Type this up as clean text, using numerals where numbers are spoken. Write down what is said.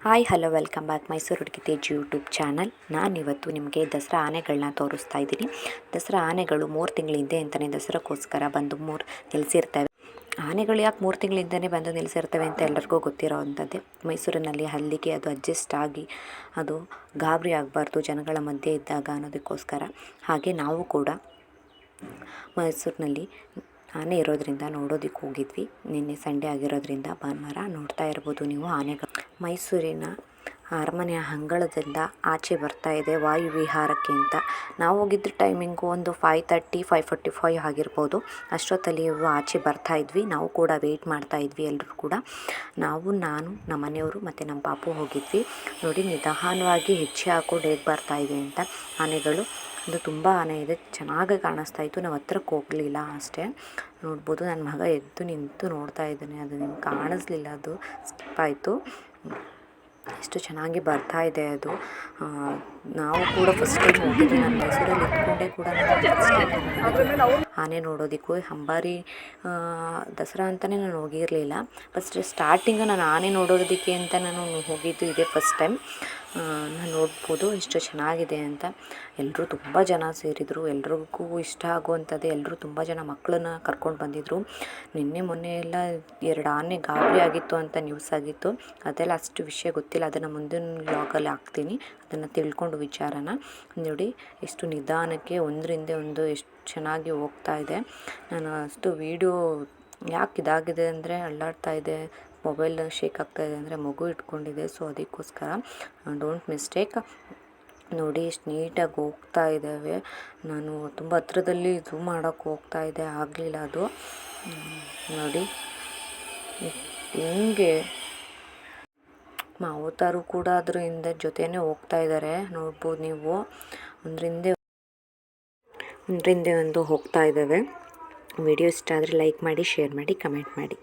Hi hello welcome back Mysuru ಹುಡುಗಿ Tej YouTube channel. ನಾನಿವತ್ತು ನಿಮಗೆ ದಸರಾ ಆನೆಗಳನ್ನ ತೋರಿಸ್ತಾ ಇದ್ದೀನಿ. ದಸರಾ ಆನೆಗಳು 3 ತಿಂಗಳ ಹಿಂದೆ ಅಂತಲೇ ದಸರಾಕ್ಕೋಸ್ಕರ ಬಂದು ನಿಲ್ಲಿಸಿರ್ತವೆ. ಆನೆಗಳು ಯಾಕೆ 3 ತಿಂಗಳಿಂದನೇ ಬಂದು ನಿಲ್ಲಿಸಿರ್ತವೆ ಅಂತ ಎಲ್ಲರಿಗೂ ಗೊತ್ತಿರೋ ಅಂಥದ್ದೇ. ಮೈಸೂರಿನಲ್ಲಿ ಅಲ್ಲಿಗೆ ಅದು ಅಡ್ಜಸ್ಟ್ ಆಗಿ ಅದು ಗಾಬರಿ ಆಗಬಾರ್ದು ಜನಗಳ ಮಧ್ಯೆ ಇದ್ದಾಗ ಅನ್ನೋದಕ್ಕೋಸ್ಕರ. ಹಾಗೆ ನಾವು ಕೂಡ ಮೈಸೂರಿನಲ್ಲಿ ಆನೆ ಇರೋದ್ರಿಂದ ನೋಡೋದಕ್ಕೆ ಹೋಗಿದ್ವಿ. ನಿನ್ನೆ ಸಂಡೇ ಆಗಿರೋದ್ರಿಂದ ಭಾನುವಾರ ನೋಡ್ತಾ ಇರ್ಬೋದು ನೀವು ಆನೆಗಳು. ಮೈಸೂರಿನ ಅರಮನೆಯ ಅಂಗಳದಿಂದ ಆಚೆ ಬರ್ತಾ ಇದೆ ವಾಯುವಿಹಾರಕ್ಕೆ ಅಂತ. ನಾವು ಹೋಗಿದ್ದ ಟೈಮಿಂಗು ಒಂದು 5:30 5:45 ಆಗಿರ್ಬೋದು. ಅಷ್ಟೊತ್ತಲ್ಲಿ ಇವು ಆಚೆ ಬರ್ತಾ ಇದ್ವಿ. ನಾವು ಕೂಡ ವೆಯ್ಟ್ ಮಾಡ್ತಾ ಇದ್ವಿ ಎಲ್ಲರೂ ಕೂಡ. ನಾನು ನಮ್ಮ ಮನೆಯವರು ಮತ್ತು ನಮ್ಮ ಪಾಪು ಹೋಗಿದ್ವಿ. ನೋಡಿ ನಿಧಾನವಾಗಿ ಹೆಜ್ಜೆ ಹಾಕ್ಕೊಂಡು ಹೇಗೆ ಬರ್ತಾ ಇದೆ ಅಂತ ಆನೆಗಳು. ಅದು ತುಂಬ ಆನೆ ಇದೆ, ಚೆನ್ನಾಗಿ ಕಾಣಿಸ್ತಾ ಇತ್ತು. ನಾವು ಹತ್ರಕ್ಕೆ ಹೋಗಲಿಲ್ಲ ಅಷ್ಟೇ. ನೋಡ್ಬೋದು ನನ್ನ ಮಗ ಎದ್ದು ನಿಂತು ನೋಡ್ತಾ ಇದ್ದಾನೆ. ಅದು ನಿಮ್ಗೆ ಕಾಣಿಸ್ಲಿಲ್ಲ, ಅದು ಸ್ಕಿಪ್ ಆಯಿತು. ಎಷ್ಟು ಚೆನ್ನಾಗಿ ಬರ್ತಾ ಇದೆ ಅದು. ನಾವು ಕೂಡ ಫಸ್ಟ್ ಟೈಮ್ ಹೋಗಿದ್ವಿ. ನಾನು ಮೈಸೂರಲ್ಲಿ ಇದ್ಕೊಂಡೆ ಕೂಡ ಆನೆ ನೋಡೋದಕ್ಕೂ ಅಂಬಾರಿ ದಸರಾ ಅಂತಲೇ ನಾನು ಹೋಗಿರಲಿಲ್ಲ. ಫಸ್ಟ್ ಸ್ಟಾರ್ಟಿಂಗು ನಾನು ಆನೆ ನೋಡೋದಕ್ಕೆ ಅಂತ ನಾನು ಹೋಗಿದ್ದು ಇದೇ ಫಸ್ಟ್ ಟೈಮ್. ನಾನು ನೋಡ್ಬೋದು ಎಷ್ಟು ಚೆನ್ನಾಗಿದೆ ಅಂತ. ಎಲ್ಲರೂ ತುಂಬ ಜನ ಸೇರಿದರು. ಎಲ್ರಿಗೂ ಇಷ್ಟ ಆಗುವಂಥದ್ದು. ಎಲ್ಲರೂ ತುಂಬ ಜನ ಮಕ್ಕಳನ್ನ ಕರ್ಕೊಂಡು ಬಂದಿದ್ದರು. ನಿನ್ನೆ ಮೊನ್ನೆ ಎಲ್ಲ 2 ಆನೆ ಗಾಬರಿ ಆಗಿತ್ತು ಅಂತ ನ್ಯೂಸ್ ಆಗಿತ್ತು. ಅದೆಲ್ಲ ಅಷ್ಟು ವಿಷಯ ಗೊತ್ತಿಲ್ಲ. ಅದನ್ನು ಮುಂದಿನ ವ್ಲಾಗಲ್ಲಿ ಹಾಕ್ತೀನಿ, ಅದನ್ನು ತಿಳ್ಕೊಂಡು ವಿಚಾರನ. ನೋಡಿ ಎಷ್ಟು ನಿಧಾನಕ್ಕೆ ಒಂದರಿಂದ ಒಂದು ಎಷ್ಟು ಚೆನ್ನಾಗಿ ಹೋಗ್ತಾ ಇದೆ. ನಾನು ಅಷ್ಟು ವೀಡಿಯೋ ಯಾಕೆ ಇದಾಗಿದೆ ಅಂದರೆ ಅಳ್ಳಾಡ್ತಾ ಇದೆ, ಮೊಬೈಲ್ ಶೇಕ್ ಆಗ್ತಾಯಿದೆ ಅಂದರೆ ಮಗು ಇಟ್ಕೊಂಡಿದೆ. ಸೊ ಅದಕ್ಕೋಸ್ಕರ ಡೋಂಟ್ ಮಿಸ್ಟೇಕ್. ನೋಡಿ ಎಷ್ಟು ನೀಟಾಗಿ ಹೋಗ್ತಾ ಇದ್ದಾವೆ. ನಾನು ತುಂಬ ಹತ್ರದಲ್ಲಿ ಝೂಮ್ ಮಾಡೋಕ್ಕೆ ಹೋಗ್ತಾ ಇದ್ದೆ, ಆಗಲಿಲ್ಲ ಅದು. ನೋಡಿ ಹಿಂಗೆ ಮಾವುತರು ಕೂಡ ಅದ್ರ ಹಿಂದೆ ಜೊತೆನೇ ಹೋಗ್ತಾ ಇದ್ದಾರೆ. ನೋಡ್ಬೋದು ನೀವು, ಒಂದರಿಂದ ಒಂದು ಹೋಗ್ತಾ ಇದ್ದಾವೆ. ವಿಡಿಯೋ ಇಷ್ಟ ಆದರೆ ಲೈಕ್ ಮಾಡಿ, ಶೇರ್ ಮಾಡಿ, ಕಮೆಂಟ್ ಮಾಡಿ.